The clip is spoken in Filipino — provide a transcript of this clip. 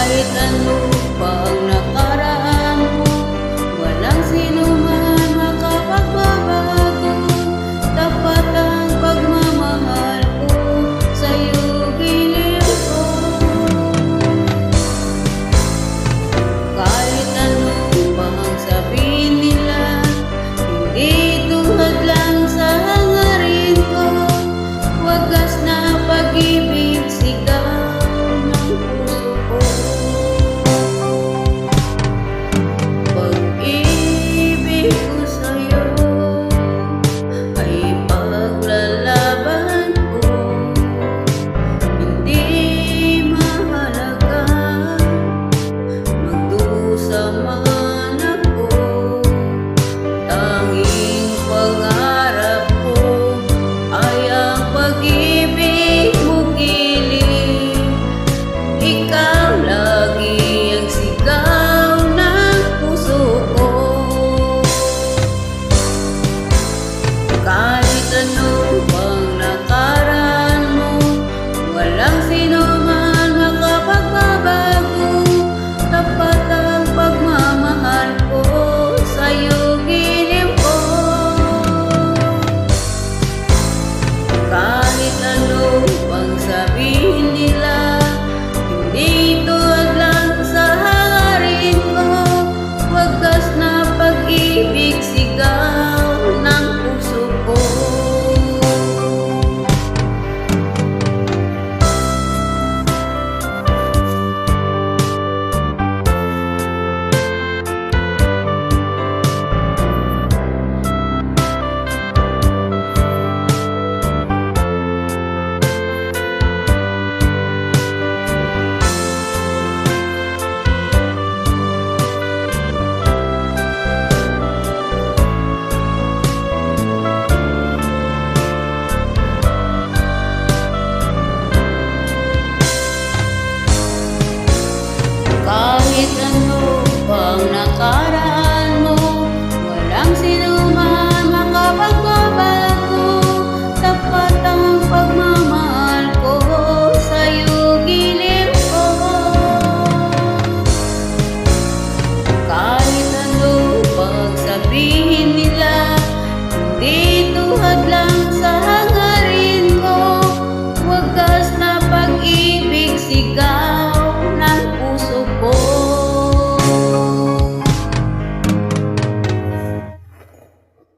Kahit ano pa ang nakaraan mo, walang sino man makapagbabago. Tapat ang pagmamahal ko sa'yo, giliw ko. Kahit ano pa ang sabihin nila, hindi tuhad lang sa hangarin ko. Wagas na pag-ibig, sigaw ng puso ko. Pag-ibig ko sa'yo ay paglalaban ko. Hindi mahalaga magdusa man ako. Tanging pangarap ko ay ang pag-ibig mo, giliw. Ikaw